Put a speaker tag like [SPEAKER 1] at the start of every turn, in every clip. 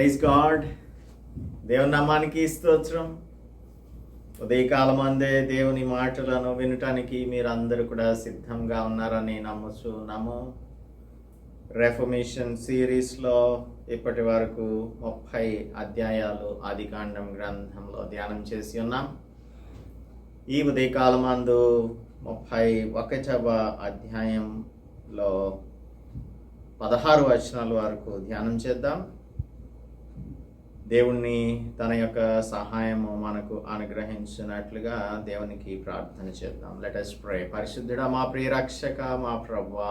[SPEAKER 1] Praise God. దేవుని నామానికి స్తోత్రం. ఉదయకాలం అందే దేవుని మాటలను వినటానికి మీరందరూ కూడా సిద్ధంగా ఉన్నారని నమ్ముచున్నాము. రెఫర్మేషన్ సిరీస్లో ఇప్పటి వరకు 30 అధ్యాయాలు ఆదికాండం గ్రంథంలో ధ్యానం చేసి ఉన్నాం. ఈ ఉదయకాలం అందు 31వ అధ్యాయంలో 16 వచనాల వరకు ధ్యానం చేద్దాం. దేవుణ్ణి తన యొక్క సహాయము మనకు అనుగ్రహించినట్లుగా దేవునికి ప్రార్థన చేద్దాం. Let us pray. పరిశుద్ధుడా, మా ప్రియ రక్షక, మా ప్రభువా,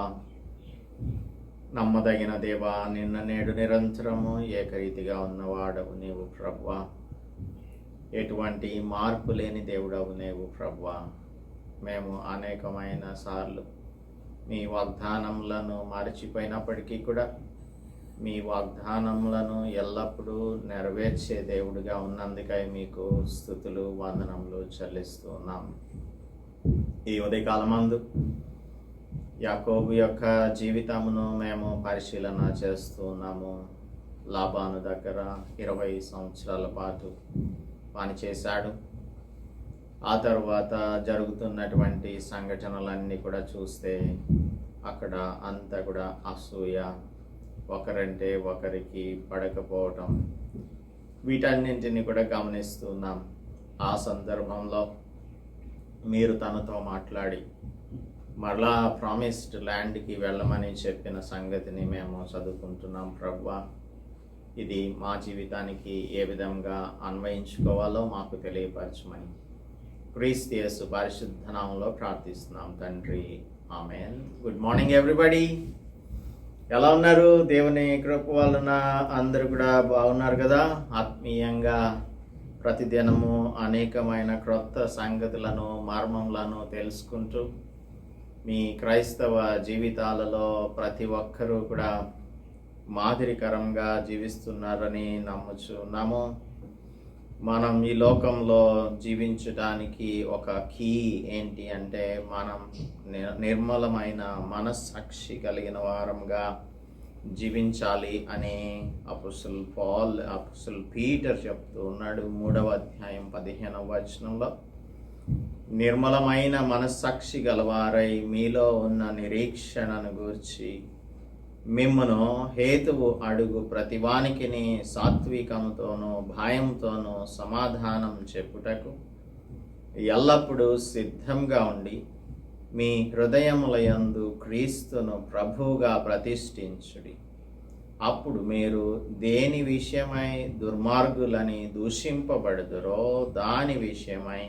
[SPEAKER 1] నమ్మదగిన దేవా, నిన్న నేడు నిరంతరము ఏకరీతిగా ఉన్నవాడవు నీవు ప్రభువా. ఎటువంటి మార్పు లేని దేవుడవు నీవు ప్రభువా. మేము అనేకమైన సార్లు మీ వాగ్దానములను మరచిపోయినప్పటికీ కూడా మీ వాగ్దానములను ఎల్లప్పుడూ నెరవేర్చే దేవుడిగా ఉన్నందుకై మీకు స్తుతులు వందనములు చెల్లిస్తూ ఉన్నాం. ఈ ఉదయకాలమందు యాకోబు యొక్క జీవితమును మేము పరిశీలన చేస్తూ ఉన్నాము. లాబాను దగ్గర 20 సంవత్సరాల పాటు పనిచేశాడు. ఆ తర్వాత జరుగుతున్నటువంటి సంఘటనలన్నీ కూడా చూస్తే అక్కడ అంతా కూడా అసూయ, ఒకరంటే ఒకరికి పడకపోవటం, వీటన్నింటినీ కూడా గమనిస్తున్నాం. ఆ సందర్భంలో మీరు తనతో మాట్లాడి మరలా ప్రామిస్డ్ ల్యాండ్కి వెళ్ళమని చెప్పిన సంగతిని మేము చదువుకుంటున్నాం. ప్రభువా, ఇది మా జీవితానికి ఏ విధంగా అన్వయించుకోవాలో మాకు తెలియపరచమని క్రీస్తు యేసు పరిశుద్ధ నామములో ప్రార్థిస్తున్నాం తండ్రి, ఆమేన్. Good morning everybody. ఎలా ఉన్నారు? దేవుని కృప వలన అందరూ కూడా బాగున్నారు కదా? ఆత్మీయంగా ప్రతిదినము అనేకమైన క్రొత్త సంగతులను, మర్మములను తెలుసుకుంటూ మీ క్రైస్తవ జీవితాలలో ప్రతి ఒక్కరూ కూడా మాదిరికరంగా జీవిస్తున్నారని నమ్ముచున్నాము. మనం ఈ లోకంలో జీవించడానికి ఒక కీ ఏంటి అంటే, మనం నిర్మలమైన మనస్సాక్షి కలిగిన వారంగా జీవించాలి అని అపోస్తలుడు పీటర్ చెప్తూ ఉన్నాడు. 3వ అధ్యాయం 15వ వచనంలో, నిర్మలమైన మనస్సాక్షి గలవారై మీలో ఉన్న నిరీక్షణను గూర్చి మిమ్మును హేతువు అడుగు ప్రతివానికిని సాత్వికముతోనూ భయంతోనూ సమాధానం చెప్పుటకు ఎల్లప్పుడూ సిద్ధంగా ఉండి మీ హృదయములయందు క్రీస్తును ప్రభువుగా ప్రతిష్ఠించుడి. అప్పుడు మీరు దేని విషయమై దుర్మార్గులని దూషింపబడుదురో దాని విషయమై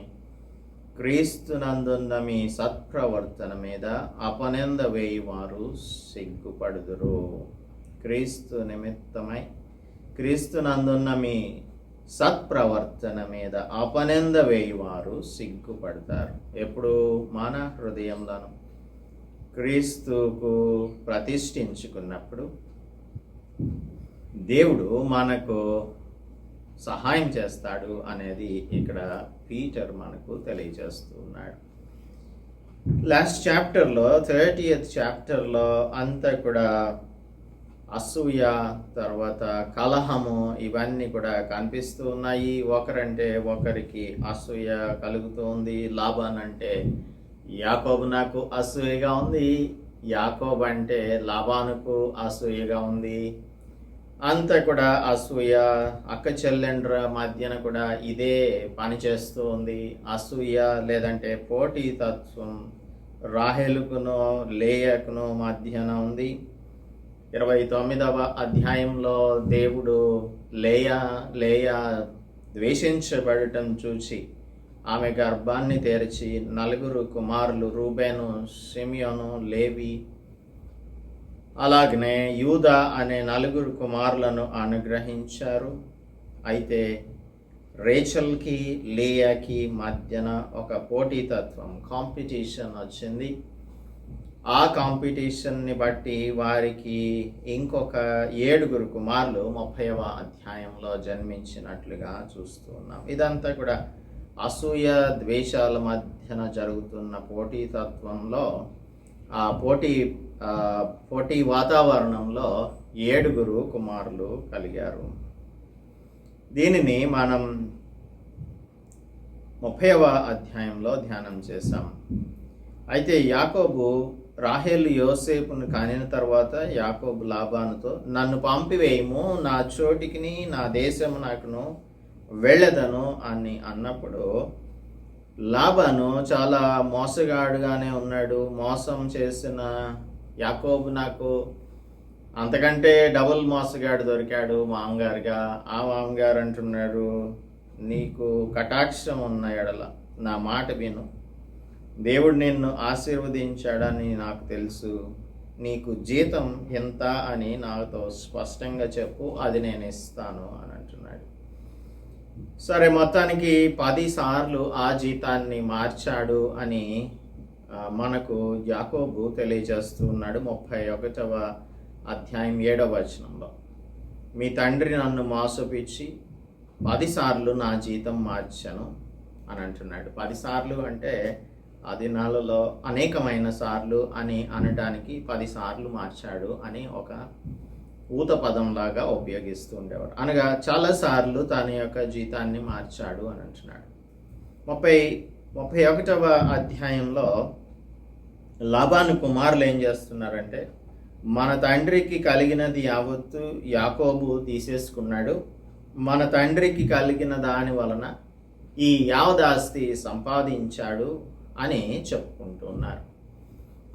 [SPEAKER 1] క్రీస్తునందున్న మీ సత్ప్రవర్తన మీద అపనింద వేయువారు సిగ్గుపడుదురు. క్రీస్తు నిమిత్తమై క్రీస్తునందున్న మీ సత్ప్రవర్తన మీద అపనింద వేయువారు సిగ్గుపడతారు. ఎప్పుడు మన హృదయంలో క్రీస్తుకు ప్రతిష్ఠించుకున్నప్పుడు దేవుడు మనకు సహాయం చేస్తాడు అనేది ఇక్కడ పీటర్ మనకు తెలియజేస్తూ ఉన్నాడు. లాస్ట్ చాప్టర్లో 30th చాప్టర్లో అంతా కూడా అసూయ, తర్వాత కలహము, ఇవన్నీ కూడా కనిపిస్తూ ఉన్నాయి. ఒకరంటే ఒకరికి అసూయ కలుగుతుంది. లాబాన్ అంటే యాకోబు నాకు అసూయగా ఉంది, యాకోబు అంటే లాబానుకు అసూయగా ఉంది. అంతా కూడా అసూయ. అక్క చెల్లెండ్ర మధ్యన కూడా ఇదే పని చేస్తూ ఉంది. అసూయ లేదంటే పోటీ తత్వం రాహేలుకును లేయకును మధ్యన ఉంది. 29వ అధ్యాయంలో దేవుడు లేయా ద్వేషించబడటం చూసి ఆమె గర్భాన్ని తెరిచి 4 కుమారులు రూబేను, షిమియోను, లేవి, అలాగనే యూదా అనే 4 కుమారులను అనుగ్రహించారు. అయితే రేచల్కి లేయాకి మధ్యన ఒక పోటీతత్వం, కాంపిటీషన్ వచ్చింది. ఆ కాంపిటీషన్ని బట్టి వారికి ఇంకొక 7 కుమారులు 30వ అధ్యాయంలో జన్మించినట్లుగా చూస్తూ ఉన్నాం. ఇదంతా కూడా అసూయ ద్వేషాల మధ్యన జరుగుతున్న పోటీతత్వంలో, ఆ పోటీ వాతావరణంలో 7 కుమారులు కలిగారు. దీనిని మనం 30వ అధ్యాయంలో ధ్యానం చేశాం. అయితే యాకోబు రాహేలు యోసేపును కానిన తర్వాత యాకోబు లాబానుతో, నన్ను పంపివేయము, నా చోటికిని నా దేశము నాకును వెళ్ళదను అని అన్నప్పుడు లాబాను చాలా మోసగాడుగానే ఉన్నాడు. మోసం చేసిన యాకోబు నాకు అంతకంటే డబుల్ మోసగాడు దొరికాడు మామగారుగా. ఆ మామగారు అంటున్నారు, నీకు కటాక్షం ఉన్న ఎడల నా మాట విను, దేవుడు నిన్ను ఆశీర్వదించాడని నాకు తెలుసు, నీకు జీతం ఎంత అని నాతో స్పష్టంగా చెప్పు, అది నేను ఇస్తాను అని అంటున్నాడు. సరే, మొత్తానికి 10 సార్లు ఆ జీతాన్ని మార్చాడు అని మనకు యాకోబు తెలియజేస్తూ ఉన్నాడు 31వ అధ్యాయం 7వ వచనంలో. మీ తండ్రి నన్ను మోసపిచ్చి 10 సార్లు నా జీతం మార్చాను అని అంటున్నాడు. 10 సార్లు అంటే ఆ దినాలలో అనేకమైన సార్లు అని అనడానికి 10 సార్లు మార్చాడు అని ఒక ఊత పదంలాగా ఉపయోగిస్తూ ఉండేవాడు. అనగా చాలాసార్లు తన యొక్క జీతాన్ని మార్చాడు అని అంటున్నాడు. 31వ అధ్యాయంలో లాబాను కుమారులు ఏం చేస్తున్నారంటే, మన తండ్రికి కలిగినది యావత్తు యాకోబు తీసేసుకున్నాడు, మన తండ్రికి కలిగిన దాని వలన ఈ యావదాస్తి సంపాదించాడు అని చెప్పుకుంటున్నారు.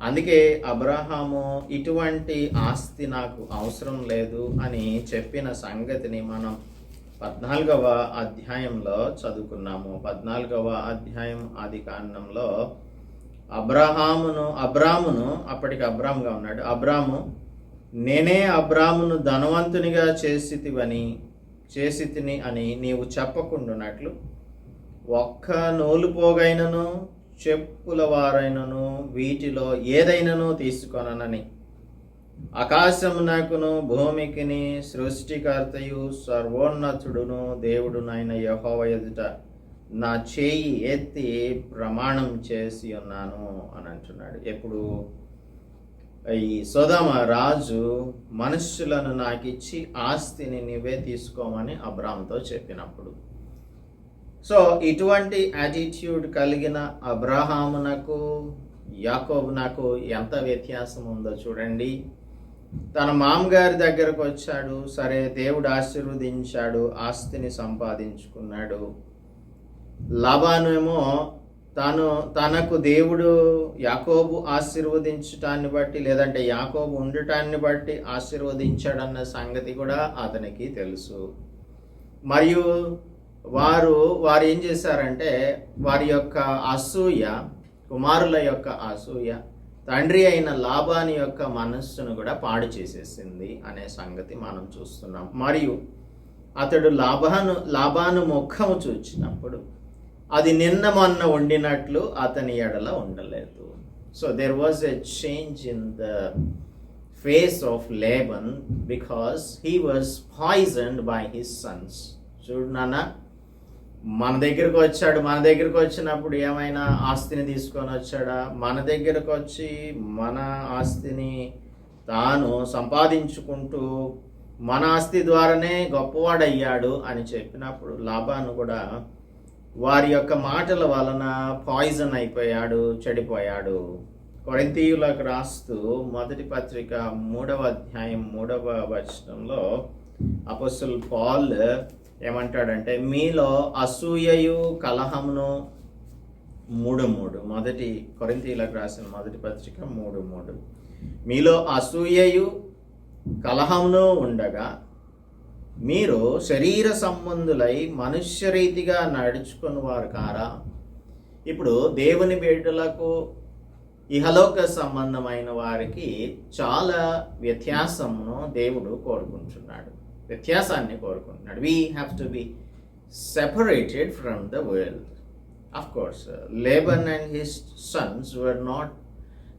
[SPEAKER 1] అందుకే అబ్రహాము ఇటువంటి ఆస్తి నాకు అవసరం లేదు అని చెప్పిన సంగతిని మనం 14వ అధ్యాయంలో చదువుకున్నాము. 14వ అధ్యాయం ఆది కాండంలో అబ్రామును అప్పటికి అబ్రాముగా ఉన్నాడు. అబ్రాము, నేనే అబ్రామును ధనవంతునిగా చేసి తిని అని నీవు చెప్పకుండానట్లు ఒక్క నూలు పోగైనను చెప్పుల వారైనను వీటిలో ఏదైనను తీసుకొననని ఆకాశమునకును భూమికిని సృష్టికర్తయు సర్వోన్నతుడును దేవుడునైన యెహోవా ఎదుట నా చేయి ఎత్తి ప్రమాణం చేసి ఉన్నాను అని అంటున్నాడు. ఎప్పుడు ఈ సొదొమ రాజు మనుష్యులను నాకిచ్చి ఆస్తిని నీవే తీసుకోమని అబ్రాముతో చెప్పినప్పుడు. సో ఇటువంటి యాటిట్యూడ్ కలిగిన అబ్రహామునకు యాకోబునకు ఎంత వ్యత్యాసం ఉందో చూడండి. తన మామగారి దగ్గరకు వచ్చాడు, సరే దేవుడు ఆశీర్వదించాడు, ఆస్తిని సంపాదించుకున్నాడు. లాబాను ఏమో తనకు దేవుడు యాకోబు ఆశీర్వదించటాన్ని బట్టి, లేదంటే యాకోబు ఉండటాన్ని బట్టి ఆశీర్వదించాడన్న సంగతి కూడా అతనికి తెలుసు. మరియు వారు ఏం చేశారంటే, వారి యొక్క అసూయ, కుమారుల యొక్క అసూయ తండ్రి అయిన లాబాను యొక్క మనస్సును కూడా పాడు చేసేసింది అనే సంగతి మనం చూస్తున్నాం. మరియు అతడు లాబాను ముఖము చూచినప్పుడు అది నిన్న మొన్న ఉండినట్లు అతని ఎడల ఉండలేదు. So there was a change in the face of Laban because he was poisoned by his sons. చూడు నాన్న, మన దగ్గరకు వచ్చాడు, మన దగ్గరకు వచ్చినప్పుడు ఏమైనా ఆస్తిని తీసుకొని వచ్చాడా? మన దగ్గరకు వచ్చి మన ఆస్తిని తాను సంపాదించుకుంటూ మన ఆస్తి ద్వారానే గొప్పవాడయ్యాడు అని చెప్పినప్పుడు లాబాను కూడా వారి యొక్క మాటల వలన పాయిజన్ అయిపోయాడు, చెడిపోయాడు. కొరింథీయులకు రాస్తూ మొదటి పత్రిక 3వ అధ్యాయం 3వ వచనంలో అపోస్తలుడు పౌలు ఏమంటాడంటే, మీలో అసూయయు కలహమును 3:3 మొదటి కొరింథీయులకు రాసిన మొదటి పత్రిక 3:3 మీలో అసూయయు కలహమును ఉండగా మీరు శరీర సంబంధులై మనుష్య రీతిగా నడుచుకుని వారు కారా? ఇప్పుడు దేవుని బిడ్డలకు ఇహలోక సంబంధమైన వారికి చాలా వ్యత్యాసమును దేవుడు కోరుకుంటున్నాడు, వ్యత్యాసాన్ని కోరుకుంటున్నాడు. We have to be separated from the world. Of course Laban and his sons were not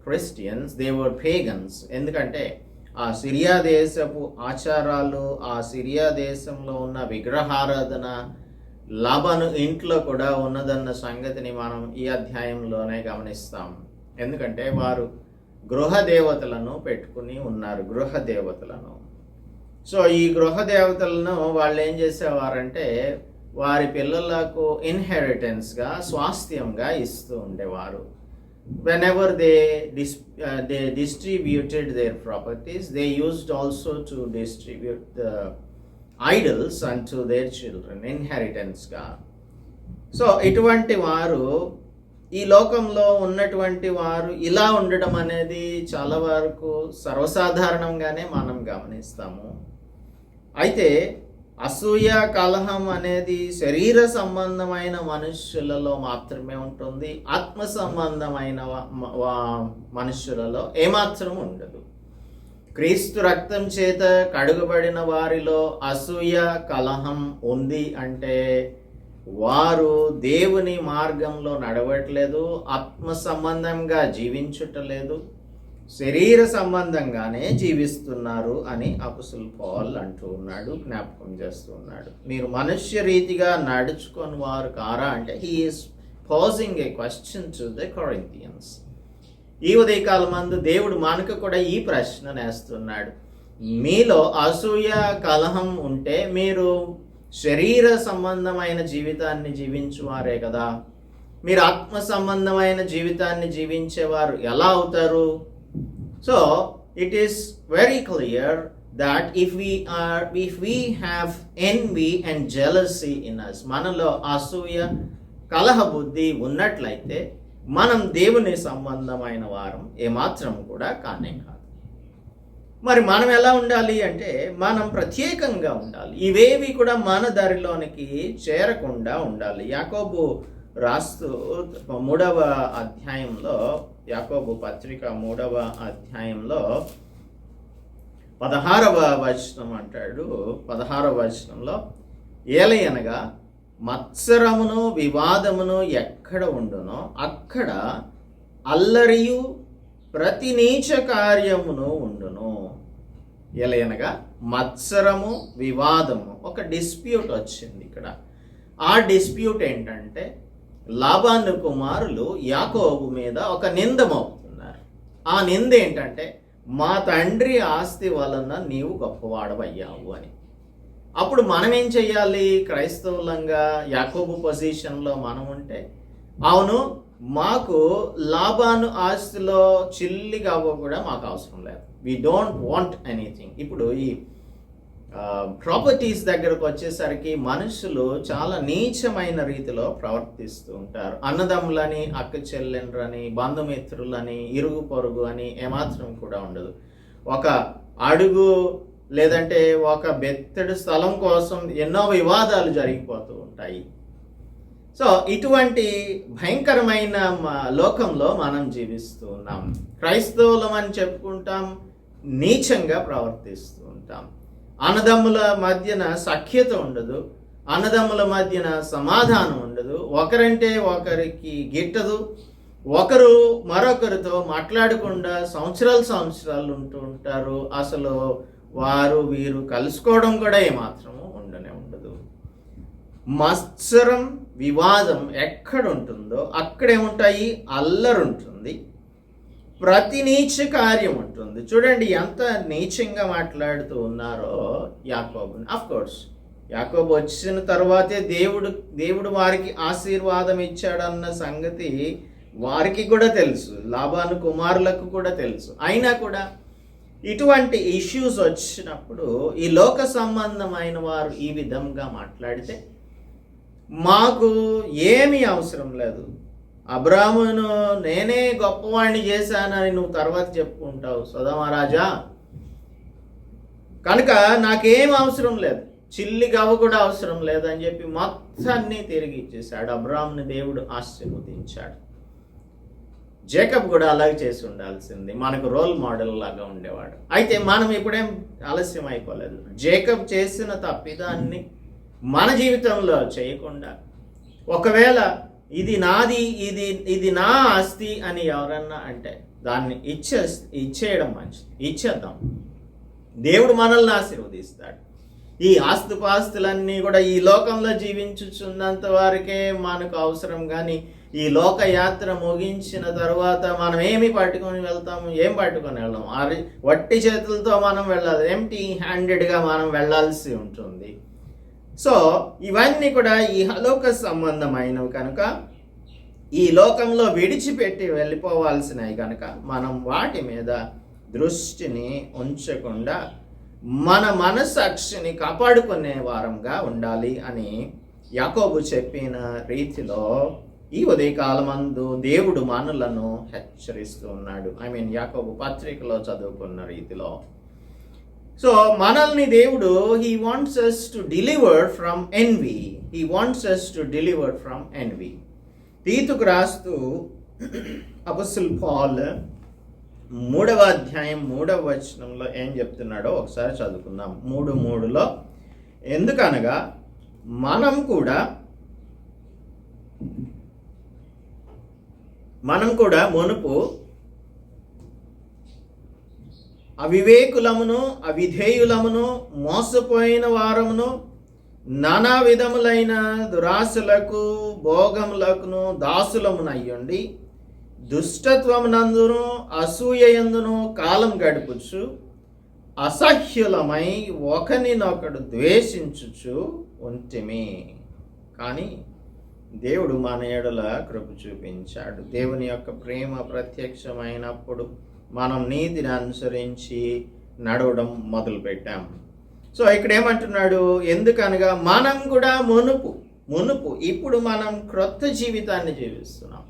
[SPEAKER 1] Christians, they were pagans. ఎందుకంటే ఆ సిరియా దేశపు ఆచారాలు, ఆ సిరియా దేశంలో ఉన్న విగ్రహారాధన లాబాను ఇంట్లో కూడా ఉన్నదన్న సంగతిని మనం ఈ అధ్యాయంలోనే గమనిస్తాం. ఎందుకంటే వారు గృహ దేవతలను పెట్టుకుని ఉన్నారు, గృహ దేవతలను. సో ఈ గృహ దేవతలను వాళ్ళు ఏం చేసేవారంటే వారి పిల్లలకు ఇన్హెరిటెన్స్గా, స్వాస్థ్యంగా ఇస్తూ ఉండేవారు. whenever they distributed their properties, they used also to distribute the idols unto their children, inheritance గా. సో ఇటువంటి వారు, ఈ లోకంలో ఉన్నటువంటి వారు ఇలా ఉండడం అనేది చాలా వరకు సర్వసాధారణంగానే మనం గమనిస్తాము. అయితే అసూయ, కలహం అనేది శరీర సంబంధమైన మనుష్యులలో మాత్రమే ఉంటుంది. ఆత్మ సంబంధమైన మనుష్యులలో ఏమాత్రం ఉండదు. క్రీస్తు రక్తం చేత కడుగబడిన వారిలో అసూయ, కలహం ఉంది అంటే వారు దేవుని మార్గంలో నడవట్లేదు, ఆత్మ సంబంధంగా జీవించుటలేదు, శరీర సంబంధంగానే జీవిస్తున్నారు అని అపోస్తలుడు పౌలు అంటూ ఉన్నాడు, జ్ఞాపకం చేస్తూ ఉన్నాడు. మీరు మనుష్య రీతిగా నడుచుకొని వారు కారా అంటే he is posing A question to the Corinthians. ఈ ఉదయకాలం మందు దేవుడు మనకు కూడా ఈ ప్రశ్న నేస్తున్నాడు. మీలో అసూయ, కలహం ఉంటే మీరు శరీర సంబంధమైన జీవితాన్ని జీవించువారే కదా, మీరు ఆత్మ సంబంధమైన జీవితాన్ని జీవించేవారు ఎలా అవుతారు? So it is very clear that if we have envy and jealousy in us, మనలో అసూయ, కలహ బుద్ధి ఉన్నట్లయితే మనం దేవుని సంబంధమైన వారం ఏమాత్రం కూడా కానే కాదు. మరి మనం ఎలా ఉండాలి అంటే మనం ప్రత్యేకంగా ఉండాలి. ఇవేవి కూడా మన దారిలోనికి చేరకుండా ఉండాలి. యాకోబు రాస్తూ 3వ అధ్యాయంలో, యాకోబు పత్రిక 3వ అధ్యాయంలో 16వ వచనం అంటాడు. 16వ వచనంలో, ఏలయనగా మత్సరమును వివాదమును ఎక్కడ ఉండునో అక్కడ అల్లరియు ప్రతి నీచ కార్యమును ఉండును. ఏలయనగా మత్సరము, వివాదము, ఒక డిస్ప్యూట్ వచ్చింది ఇక్కడ. ఆ డిస్ప్యూట్ ఏంటంటే లాబాను కుమారులు యాకోబు మీద ఒక నింద మోపుతున్నారు. ఆ నింద ఏంటంటే మా తండ్రి ఆస్తి వలన నీవు గొప్పవాడవయ్యావు అని. అప్పుడు మనం ఏం చెయ్యాలి? క్రైస్తవులంగా యాకోబు పొజిషన్లో మనం ఉంటే, అవును మాకు లాబాను ఆస్తిలో చిల్లిగా కూడా మాకు అవసరం లేదు, వీ డోంట్ వాంట్ ఎనీథింగ్. ఇప్పుడు ఈ ప్రాపర్టీస్ దగ్గరకు వచ్చేసరికి మనుషులు చాలా నీచమైన రీతిలో ప్రవర్తిస్తూ ఉంటారు. అన్నదమ్ములని, అక్క చెల్లెండ్రని, బంధుమిత్రులని, ఇరుగు పొరుగు అని ఏమాత్రం కూడా ఉండదు. ఒక అడుగు లేదంటే ఒక బెత్తడి స్థలం కోసం ఎన్నో వివాదాలు జరిగిపోతూ ఉంటాయి. సో ఇటువంటి భయంకరమైన లోకంలో మనం జీవిస్తూ ఉన్నాం. క్రైస్తవులం అని చెప్పుకుంటాం, నీచంగా ప్రవర్తిస్తూ ఉంటాం. అన్నదమ్ముల మధ్యన సఖ్యత ఉండదు, అన్నదమ్ముల మధ్యన సమాధానం ఉండదు, ఒకరంటే ఒకరికి గిట్టదు, ఒకరు మరొకరితో మాట్లాడకుండా సంవత్సరాలు ఉంటూ ఉంటారు. అసలు వారు వీరు కలుసుకోవడం కూడా ఏమాత్రము ఉండనే ఉండదు. మత్సరం, వివాదం ఎక్కడ ఉంటుందో అక్కడే ఉంటాయి, అల్లరి ఉంటుంది, ప్రతి నీచ కార్యం ఉంటుంది. చూడండి ఎంత నీచంగా మాట్లాడుతూ ఉన్నారో యాకోబు. ఆఫ్ కోర్స్ యాకోబు వచ్చిన తర్వాతే దేవుడు వారికి ఆశీర్వాదం ఇచ్చాడన్న సంగతి వారికి కూడా తెలుసు, లాబాను కుమారులకు కూడా తెలుసు. అయినా కూడా ఇటువంటి ఇష్యూస్ వచ్చినప్పుడు ఈ లోక సంబంధమైన వారు ఈ విధంగా మాట్లాడితే మాకు ఏమీ అవసరం లేదు, అబ్రాహామును నేనే గొప్పవాణ్ణి చేశానని నువ్వు తర్వాత చెప్పుకుంటావు సొదొమ కనుక నాకేం అవసరం లేదు, చిల్లి గవ్వ కూడా అవసరం లేదని చెప్పి మొత్తాన్ని తిరిగి ఇచ్చేశాడు. అబ్రాహాముని దేవుడు ఆశీర్వదించాడు. జేకబ్ కూడా అలాగే చేసి ఉండాల్సింది, మనకు రోల్ మోడల్ లాగా ఉండేవాడు. అయితే మనం ఇప్పుడేం ఆలస్యం అయిపోలేదు. జేకబ్ చేసిన తప్పిదాన్ని మన జీవితంలో చేయకుండా, ఒకవేళ ఇది నాది, ఇది నా ఆస్తి అని ఎవరన్నా అంటే దాన్ని ఇచ్చేయడం మంచిది. ఇచ్చేద్దాం, దేవుడు మనల్ని ఆశీర్వదిస్తాడు. ఈ ఆస్తుపాస్తులన్నీ కూడా ఈ లోకంలో జీవించుచున్నంత వారికే మనకు అవసరం, కానీ ఈ లోకయాత్ర ముగించిన తర్వాత మనం ఏమి పట్టుకొని వెళ్తాము? ఏం పట్టుకొని వెళ్దాం? వట్టి చేతులతో మనం వెళ్ళాలి, ఎంటీ హ్యాండెడ్గా మనం వెళ్ళాల్సి ఉంటుంది. సో ఇవన్నీ కూడా ఈ హలోక సంబంధమైనవి కనుక, ఈ లోకంలో విడిచిపెట్టి వెళ్ళిపోవాల్సినవి కనుక మనం వాటి మీద దృష్టిని ఉంచకుండా మన మనస్సాక్షిని కాపాడుకునే వారంగా ఉండాలి అని యాకోబు చెప్పిన రీతిలో ఈ ఉదయకాలమందు దేవుడు మనలను హెచ్చరిస్తూ ఉన్నాడు. యాకోబు పత్రికలో చదువుకున్న రీతిలో. సో మనల్ని దేవుడు he wants us to deliver from envy. He wants us to deliver from envy. తీతుకు రాస్తూ అపోస్తలుడు పౌలు 3వ అధ్యాయం 3వ వచనంలో ఏం చెప్తున్నాడో ఒకసారి చదువుకుందాం. 3:3లో, ఎందుకనగా మనం కూడా మునుపు అవివేకులమును అవిధేయులమును మోసపోయిన వారమును నానా విధములైన దురాశలకు భోగములకును దాసులమునయ్యుండి దుష్టత్వమునందును అసూయయందును కాలం గడుపుచు అసహ్యులమై ఒకరినొకడు ద్వేషించుచు ఉంటిమి. కానీ దేవుడు మన ఎడల కృప చూపించాడు. దేవుని యొక్క ప్రేమ ప్రత్యక్షమైనప్పుడు మనం నీతిని అనుసరించి నడవడం మొదలుపెట్టాం. సో ఇక్కడ ఏమంటున్నాడు? ఎందుకనగా మనం కూడా మునుపు ఇప్పుడు మనం క్రొత్త జీవితాన్ని జీవిస్తున్నాం.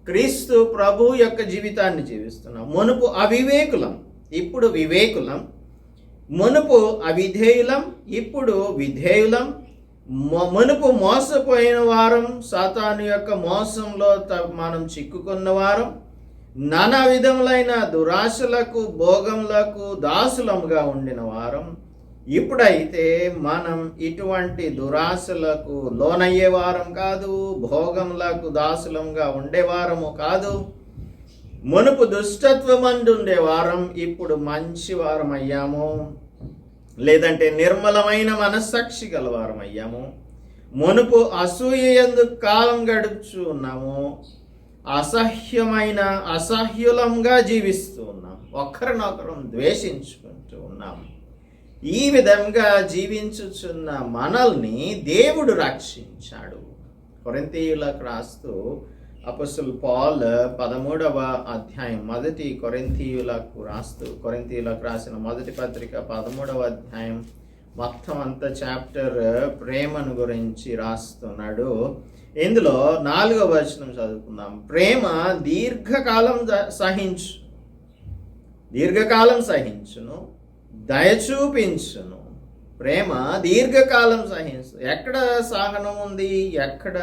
[SPEAKER 1] క్రీస్తు ప్రభు యొక్క జీవితాన్ని జీవిస్తున్నాం. మునుపు అవివేకులం, ఇప్పుడు వివేకులం. మునుపు అవిధేయులం, ఇప్పుడు విధేయులం. మునుపు మోసపోయిన వారం, సాతాను యొక్క మోసంలో మనం చిక్కుకున్న వారం, నానా విధములైన దురాశలకు భోగములకు దాసులముగా ఉండిన వారం. ఇప్పుడైతే మనం ఇటువంటి దురాశలకు లోనయ్యే వారం కాదు, భోగములకు దాసులంగా ఉండేవారము కాదు. మునుపు దుష్టత్వమందుండే వారం, ఇప్పుడు మంచి వారం అయ్యాము, లేదంటే నిర్మలమైన మనస్సాక్షి గలవారం అయ్యాము. మునుపు అసూయందు కాలం గడుపుచు ఉన్నాము, అసహ్యులంగా జీవిస్తూ ఉన్నాం, ఒకరినొకరం ద్వేషించుకుంటూ ఉన్నాం. ఈ విధంగా జీవించుచున్న మనల్ని దేవుడు రక్షించాడు. కొరింథీయులకు రాస్తూ అపోస్తలుడు పౌలు 13వ అధ్యాయం కొరింథీయులకు రాసిన మొదటి పత్రిక 13వ అధ్యాయం మొత్తం అంత చాప్టర్ ప్రేమను గురించి రాస్తున్నాడు. ఇందులో 4వ వచనం చదువుకుందాం. ప్రేమ దీర్ఘకాలం సహించును, దయ చూపించును. ప్రేమ దీర్ఘకాలం సహించు. ఎక్కడ సహనం ఉంది? ఎక్కడ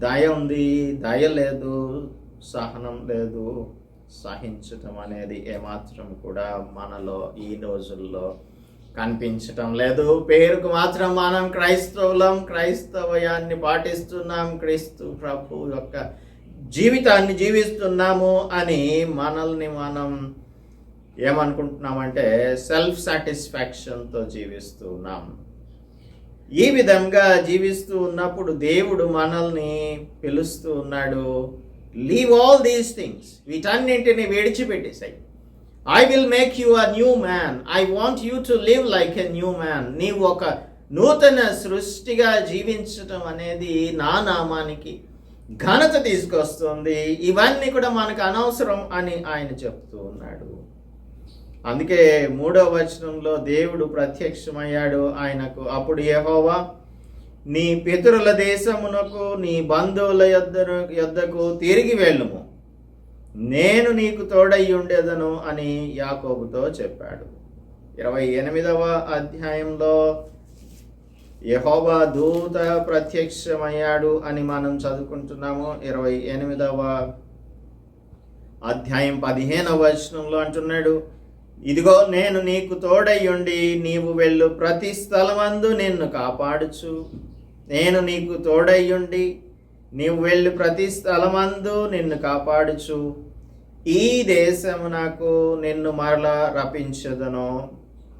[SPEAKER 1] దయ ఉంది? దయ లేదు, సహనం లేదు. సహించటం అనేది ఏమాత్రం కూడా మనలో ఈ రోజుల్లో కనిపించటం లేదు. పేరుకు మాత్రం మనం క్రైస్తవయాన్ని పాటిస్తున్నాం, క్రీస్తు ప్రభు యొక్క జీవితాన్ని జీవిస్తున్నాము అని మనల్ని మనం ఏమనుకుంటున్నామంటే సెల్ఫ్ సాటిస్ఫాక్షన్తో జీవిస్తూ ఉన్నాం. ఈ విధంగా జీవిస్తూ ఉన్నప్పుడు దేవుడు మనల్ని పిలుస్తూ ఉన్నాడు, లీవ్ ఆల్ దీస్ థింగ్స్, వీటన్నింటిని విడిచిపెట్టేసాయి. I will make you a new man. I want you to live like a new man. నీవు ఒక నూతన సృష్టిగా జీవించటం అనేది నా నామానికి ఘనత తీసుకొస్తుంది. ఇవన్నీ కూడా మనకు అనవసరం అని ఆయన చెప్తూ ఉన్నాడు. అందుకే 3వ వచనంలో దేవుడు ప్రత్యక్షమయ్యాడు ఆయనకు. అప్పుడు యెహోవా, నీ పితరుల దేశమునకు, నీ బంధువుల యొద్దకు తిరిగి వెళ్ళుము, నేను నీకు తోడై ఉండేదను అని యాకోబుతో చెప్పాడు. 28వ అధ్యాయంలో యెహోవా దూత ప్రత్యక్షమయ్యాడు అని మనం చదువుకుంటున్నాము. 28వ అధ్యాయం 15వ వచనంలో అంటున్నాడు, ఇదిగో నేను నీకు తోడయ్యుండి నీవు వెళ్ళు ప్రతి స్థలమందు నిన్ను కాపాడుచు. నేను నీకు తోడయ్యుండి నీవు వెళ్ళు ప్రతి స్థలమందు నిన్ను కాపాడుచు. ఈ దేశమునకు నిన్ను మరలా రప్పించదను.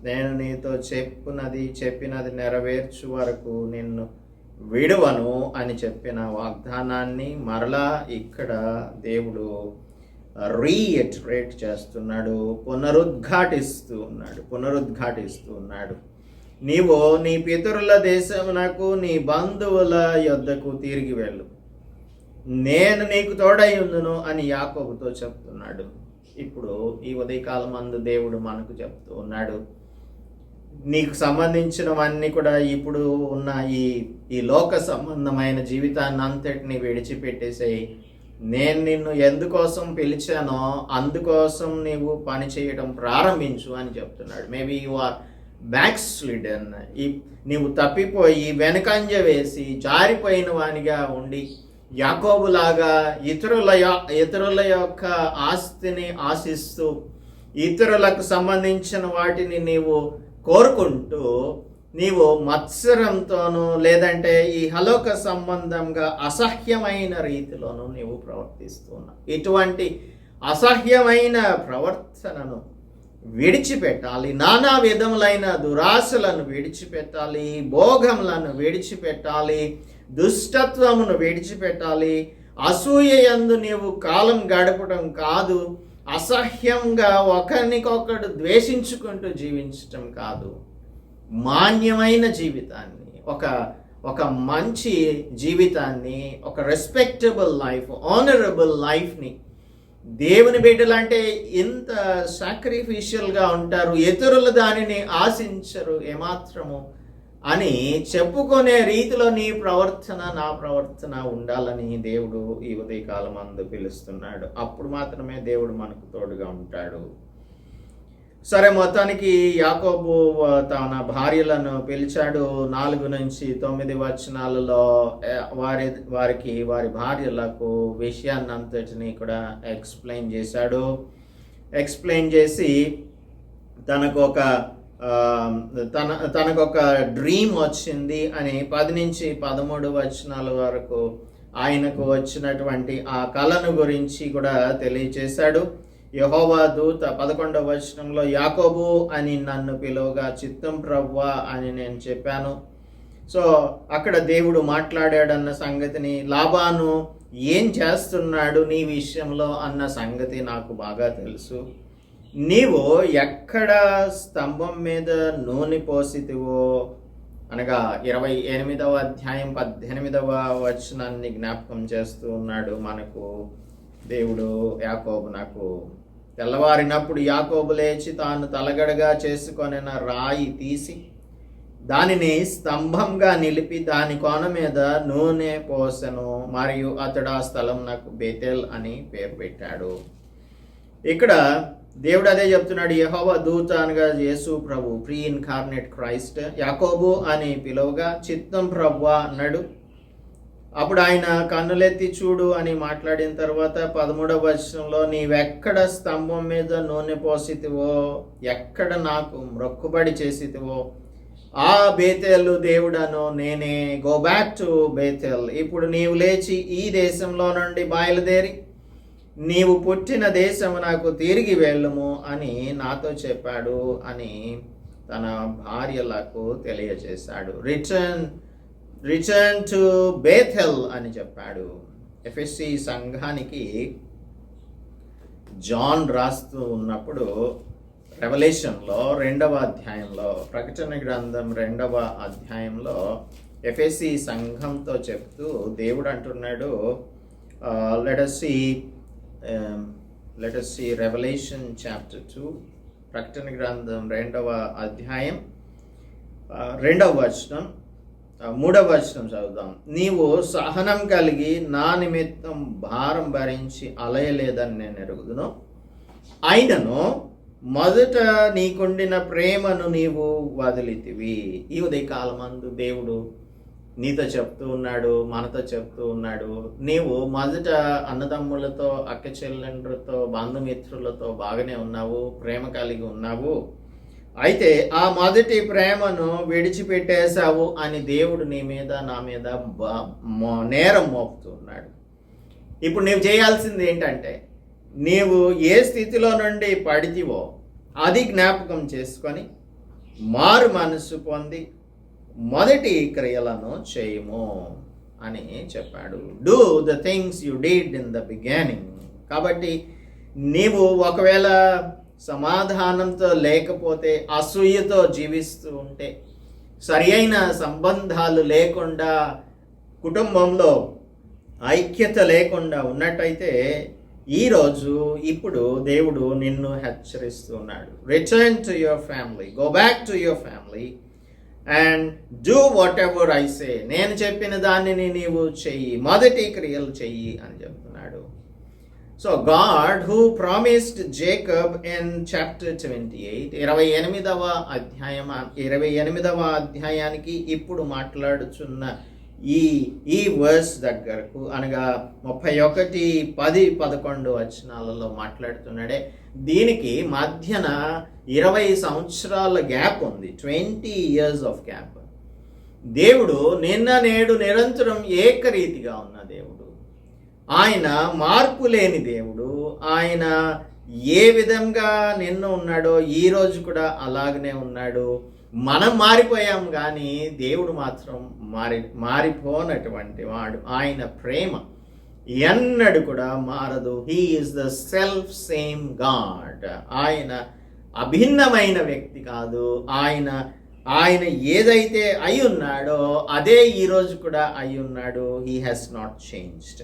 [SPEAKER 1] నేను నీతో చెప్పినది నెరవేర్చు వరకు నిన్ను విడువను అని చెప్పిన వాగ్దానాన్ని మరలా ఇక్కడ దేవుడు రీఇటరేట్ చేస్తున్నాడు, పునరుద్ఘాటిస్తూ ఉన్నాడు. నీవు నీ పితరుల దేశమునకు, నీ బంధువుల యొద్దకు తిరిగి వెళ్ళు, నేను నీకు తోడై ఉందును అని యాకోబుతో చెప్తున్నాడు. ఇప్పుడు ఈ ఉదయకాలం అందు దేవుడు మనకు చెప్తూ ఉన్నాడు, నీకు సంబంధించినవన్నీ కూడా ఇప్పుడు ఉన్న ఈ లోక సంబంధమైన జీవితాన్ని అంతటిని విడిచిపెట్టేసేయి. నేను నిన్ను ఎందుకోసం పిలిచానో అందుకోసం నీవు పని చేయడం ప్రారంభించు అని చెప్తున్నాడు. మేబీ యు ఆర్ బ్యాక్స్లిడెన్, నీవు తప్పిపోయి వెనకంజ వేసి జారిపోయిన వానిగా ఉండి యాకోబులాగా ఇతరుల యొక్క ఆస్తిని ఆశిస్తూ ఇతరులకు సంబంధించిన వాటిని నీవు కోరుకుంటూ నీవు మత్సరంతోనూ లేదంటే ఈ హలోక సంబంధంగా అసహ్యమైన రీతిలోనూ నీవు ప్రవర్తిస్తున్నావు. ఇటువంటి అసహ్యమైన ప్రవర్తనను విడిచిపెట్టాలి. నానా విధములైన దురాశలను విడిచిపెట్టాలి, భోగములను విడిచిపెట్టాలి, దుష్టత్వమును విడిచిపెట్టాలి. అసూయ యందు నీవు కాలం గడపడం కాదు, అసహ్యంగా ఒకరినికొకడు ద్వేషించుకుంటూ జీవించటం కాదు, మాన్యమైన జీవితాన్ని, ఒక మంచి జీవితాన్ని, ఒక రెస్పెక్టబుల్ లైఫ్, ఆనరబుల్ లైఫ్ని. దేవుని బిడ్డలంటే ఇంత సాక్రిఫిషియల్గా ఉంటారు, ఇతరులు దానిని ఆశించరు ఏమాత్రము అని చెప్పుకునే రీతిలో నీ ప్రవర్తన, నా ప్రవర్తన ఉండాలని దేవుడు ఈ ఉదయకాలం అందు పిలుస్తున్నాడు. అప్పుడు మాత్రమే దేవుడు మనకు తోడుగా ఉంటాడు. సరే, మొత్తానికి యాకోబు తన భార్యలను పిలిచాడు. 4 నుంచి 9 వచనాలలో వారి భార్యలకు విషయాన్ని అంతటిని కూడా ఎక్స్ప్లెయిన్ చేశాడు. ఎక్స్ప్లెయిన్ చేసి తనకొక డ్రీమ్ వచ్చింది అని 10 నుంచి 13 వచనాల వరకు ఆయనకు వచ్చినటువంటి ఆ కళను గురించి కూడా తెలియచేశాడు. యెహోవా దూత 11వ వచనంలో యాకోబు అని నన్ను పిలువగా చిత్తం ప్రభువా అని నేను చెప్పాను. సో అక్కడ దేవుడు మాట్లాడాడన్న సంగతిని, లాబాను ఏం చేస్తున్నాడు నీ విషయంలో అన్న సంగతి నాకు బాగా తెలుసు. నీవు ఎక్కడ స్తంభం మీద నూనె పోసితివో అనగా 28వ అధ్యాయం 18వ వచనాన్ని జ్ఞాపకం చేస్తూ ఉన్నాడు మనకు దేవుడు. నాకు తెల్లవారినప్పుడు యాకోబు లేచి తాను తలగడగా చేసుకొనిన రాయి తీసి దానిని స్తంభంగా నిలిపి దాని కోన మీద నూనె పోసెను, మరియు అతడు ఆ స్థలం నాకు బేతేల్ అని పేరు పెట్టాడు. ఇక్కడ దేవుడు అదే చెప్తున్నాడు. యెహోవా దూత అనగా యేసు ప్రభు, ప్రీ ఇన్కార్నేట్ క్రైస్ట్, యాకోబు అని పిలువగా చిత్తం ప్రభువా అన్నాడు. అప్పుడు ఆయన కన్నులెత్తి చూడు అని మాట్లాడిన తర్వాత 13వ వచనంలో నీవెక్కడ స్తంభం మీద నూనె పోసితివో, ఎక్కడ నాకు మొక్కుబడి చేసితివో ఆ బేతేలు దేవుడను నేనే. Go back to Bethel. ఇప్పుడు నీవు లేచి ఈ దేశంలో నుండి బయలుదేరి నీవు పుట్టిన దేశము నాకు తిరిగి వెళ్ళుము అని నాతో చెప్పాడు అని తన భార్యలకు తెలియజేశాడు. రిటర్న్ టు బేథెల్ అని చెప్పాడు. ఎఫెసీ సంఘానికి జాన్ రాస్తూ ఉన్నప్పుడు రెవల్యూషన్లో 2వ అధ్యాయంలో, ప్రకటన గ్రంథం 2వ అధ్యాయంలో ఎఫెసీ సంఘంతో చెప్తూ దేవుడు అంటున్నాడు, let us see Revelation chapter 2, ప్రకటన గ్రంథం 2వ అధ్యాయం 2వ వచనం, 3వ వచనం చదువుదాం. నీవు సహనం కలిగి నా నిమిత్తం భారం భరించి అలయలేదని నేను ఎరుగుదును, అయినను మొదట నీకుండిన ప్రేమను నీవు వదిలితివి. ఈ ఉదయకాలమందు దేవుడు నీతో చెప్తూ ఉన్నాడు, మనతో చెప్తూ ఉన్నాడు, నీవు మొదట అన్నదమ్ములతో, అక్క చెల్లెండ్రులతో, బంధుమిత్రులతో బాగానే ఉన్నావు, ప్రేమ కలిగి ఉన్నావు, అయితే ఆ మొదటి ప్రేమను విడిచిపెట్టేశావు అని దేవుడు నీ మీద, నా మీద నేరం మోపుతున్నాడు. ఇప్పుడు నీవు చేయాల్సింది ఏంటంటే, నీవు ఏ స్థితిలో నుండి పడితివో అది జ్ఞాపకం చేసుకొని మారు మనసు పొంది మొదటి క్రియలను చేయము అని చెప్పాడు. Do the things you did in the beginning. కాబట్టి నీవు ఒకవేళ సమాధానంతో లేకపోతే, అసూయతో జీవిస్తూ ఉంటే, సరి అయిన సంబంధాలు లేకుండా, కుటుంబంలో ఐక్యత లేకుండా ఉన్నట్టయితే, ఈరోజు ఇప్పుడు దేవుడు నిన్ను హెచ్చరిస్తున్నాడు. Return to your family, go back to your family and do whatever I say. నేను చెప్పిన దానిని నీవు చెయ్యి, మొదటి క్రియలు చెయ్యి అని చెప్తున్నాడు. So God who promised Jacob in chapter 28, 28వ అధ్యాయానికి ఇప్పుడు మాట్లాడుచున్న ఈ వర్స్ దగ్గరకు, అనగా 31, 10, 11 వచనాలలో మాట్లాడుతున్నాడే, దీనికి మధ్యన 20 సంవత్సరాల గ్యాప్ ఉంది. 20 years ఆఫ్ గ్యాప్. దేవుడు నిన్న నేడు నిరంతరం ఏకరీతిగా ఉన్న దేవుడు. ఆయన మార్పు లేని దేవుడు. ఆయన ఏ విధంగా నిన్న ఉన్నాడో ఈ రోజు కూడా అలాగనే ఉన్నాడు. మనం మారిపోయాం కానీ దేవుడు మాత్రం మారిపోనటువంటి వాడు. ఆయన ప్రేమ ఎన్నడూ కూడా మారదు. He is the self same God. ఆయన అభిన్నమైన వ్యక్తి కాదు. ఆయన ఏదైతే అయి ఉన్నాడో అదే ఈరోజు కూడా అయి ఉన్నాడు. He has not changed.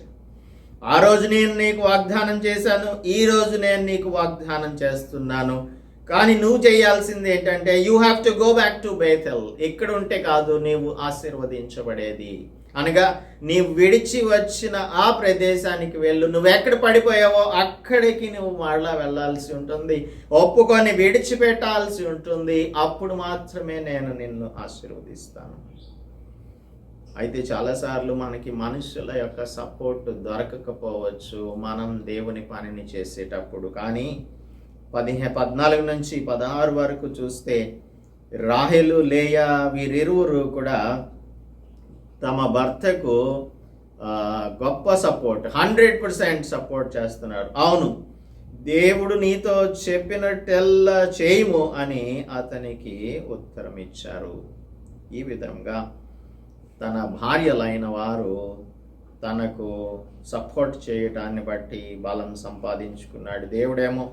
[SPEAKER 1] ఆ రోజు నేను నీకు వాగ్దానం చేశాను, ఈ రోజు నేను నీకు వాగ్దానం చేస్తున్నాను. కానీ నువ్వు చేయాల్సింది ఏంటంటే, you have to go back to Bethel. ఇక్కడ ఉంటే కాదు నీవు ఆశీర్వదించబడేది. అనగా నీవు విడిచి వచ్చిన ఆ ప్రదేశానికి వెళ్ళు. నువ్వు ఎక్కడ పడిపోయావో అక్కడికి నువ్వు మరలా వెళ్ళాల్సి ఉంటుంది. ఒప్పుకొని విడిచిపెట్టాల్సి ఉంటుంది. అప్పుడు మాత్రమే నేను నిన్ను ఆశీర్వదిస్తాను. అయితే చాలాసార్లు మనకి మనుషుల యొక్క సపోర్ట్ దొరకకపోవచ్చు మనం దేవుని పనిని చేసేటప్పుడు. కానీ 14 నుంచి 16 వరకు చూస్తే రాహేలు, లేయా వీరిరువురు కూడా తమ భర్తకు గొప్ప సపోర్ట్, 100% సపోర్ట్ చేస్తున్నారు. అవును, దేవుడు నీతో చెప్పినట్టెల్లా చేయము అని అతనికి ఉత్తరం ఇచ్చారు. ఈ విధంగా తన భార్యలైన వారు తనకు సపోర్ట్ చేయటాన్ని బట్టి బలం సంపాదించుకున్నాడు. దేవుడేమో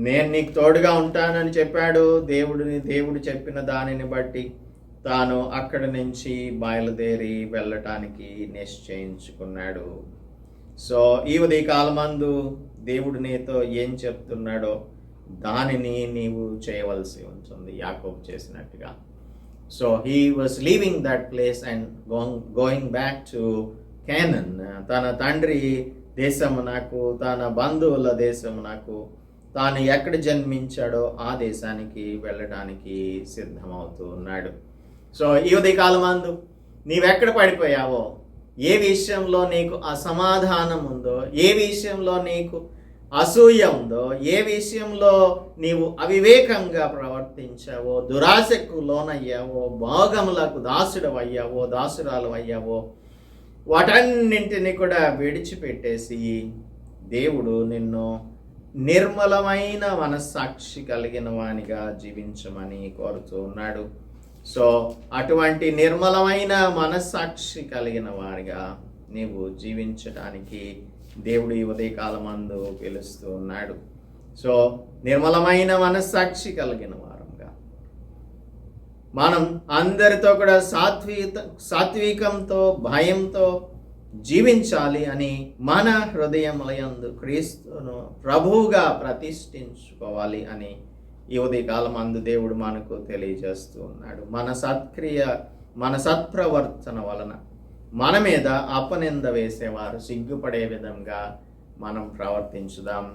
[SPEAKER 1] నేను నీకు తోడుగా ఉంటానని చెప్పాడు. దేవుడు చెప్పిన దానిని బట్టి తాను అక్కడి నుంచి బయలుదేరి వెళ్ళటానికి నిశ్చయించుకున్నాడు. సో ఈ ఉదయకాలమందు దేవుడు నీతో ఏం చెప్తున్నాడో దానిని నీవు చేయవలసి ఉంటుంది, యాకోబు చేసినట్టుగా. So he was leaving that place and going back to Canaan. తన తండ్రి దేశమునకు, తన బంధువుల దేశమునకు, తాను ఎక్కడ జన్మించాడో ఆ దేశానికి వెళ్ళడానికి సిద్ధమవుతూ ఉన్నాడు. సో ఈ ఉదయకాలమందు నీవెక్కడ పడిపోయావో, ఏ విషయంలో నీకు అసమాధానం ఉందో, ఏ విషయంలో నీకు అసూయ ఉందో, ఏ విషయంలో నీవు అవివేకంగా ప్రవర్తించావో, దురాశకు లోనయ్యావో, భోగములకు దాసుడవయ్యావో, దాసురాలు అయ్యావో, వాటన్నింటినీ కూడా విడిచిపెట్టేసి దేవుడు నిన్ను నిర్మలమైన మనస్సాక్షి కలిగిన వానిగా జీవించమని కోరుతూ ఉన్నాడు. సో అటువంటి నిర్మలమైన మనస్సాక్షి కలిగిన వారిగా నీవు జీవించడానికి దేవుడు ఈ ఉదయకాలమందు పిలుస్తూ ఉన్నాడు. సో నిర్మలమైన మనస్సాక్షి కలిగిన వారంగా మనం అందరితో కూడా సాత్వికంతో, భయంతో జీవించాలి అని మన హృదయములందు క్రీస్తును ప్రభువుగా ప్రతిష్ఠించుకోవాలి అని ఈ ఉదయకాలమందు దేవుడు మనకు తెలియజేస్తూ ఉన్నాడు. మన సత్ప్రవర్తన వలన మన మీద అపనింద వేసేవారు సిగ్గుపడే విధంగా మనం ప్రవర్తించుదాం.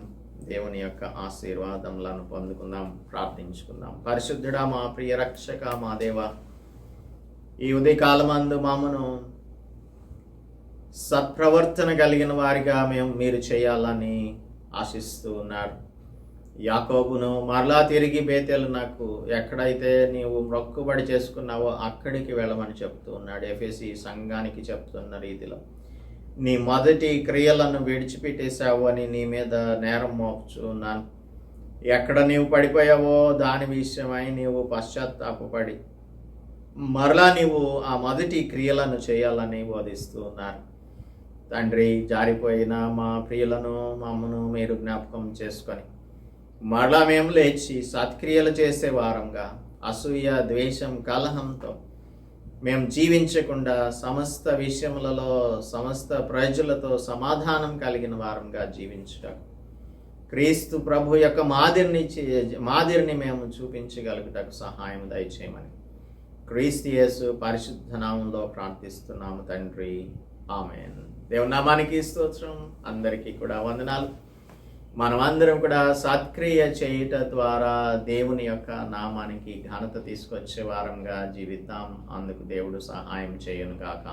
[SPEAKER 1] దేవుని యొక్క ఆశీర్వాదములను పొందుకుందాం. ప్రార్థించుకుందాం. పరిశుద్ధుడా, మా ప్రియ రక్షక, మా దేవ, ఈ ఉదయకాలమందు మమ్మను సత్ప్రవర్తన కలిగిన వారిగా మీరు చేయాలని ఆశిస్తూ ఉన్నారు. యాకోబును మరలా తిరిగి బేతేలు నాకు ఎక్కడైతే నీవు మొక్కుబడి చేసుకున్నావో అక్కడికి వెళ్ళమని చెప్తూ ఉన్నాడు. ఎఫెసీ సంఘానికి చెప్తున్న రీతిలో నీ మొదటి క్రియలను విడిచిపెట్టేశావు అని నీ మీద నేరం మోపుచు ఉన్నాను. ఎక్కడ నీవు పడిపోయావో దాని విషయమై నీవు పశ్చాత్తాపడి మరలా నీవు ఆ మొదటి క్రియలను చేయాలని బోధిస్తూ ఉన్నారు. తండ్రి, జారిపోయిన మా ప్రియులను మమ్మను మీరు జ్ఞాపకం చేసుకొని మరలా మేము లేచి సత్క్రియలు చేసే వారంగా, అసూయ, ద్వేషం, కలహంతో మేము జీవించకుండా సమస్త విషయములలో సమస్త ప్రజలతో సమాధానం కలిగిన వారంగా జీవించటం, క్రీస్తు ప్రభు యొక్క మాదిరిని మేము చూపించగలుగుటకు సహాయం దయచేయమని క్రీస్తు యేసు పరిశుద్ధ నామంలో ప్రార్థిస్తున్నాము తండ్రి. ఆమేన్. దేవుని నామానికి స్తోత్రం. అందరికీ కూడా వందనాలు. మనమందరం కూడా సత్క్రియ చేయుట ద్వారా దేవుని యొక్క నామానికి ఘనత తీసుకొచ్చే వారంగా జీవిద్దాం. అందుకు దేవుడు సహాయం చేయును గాక.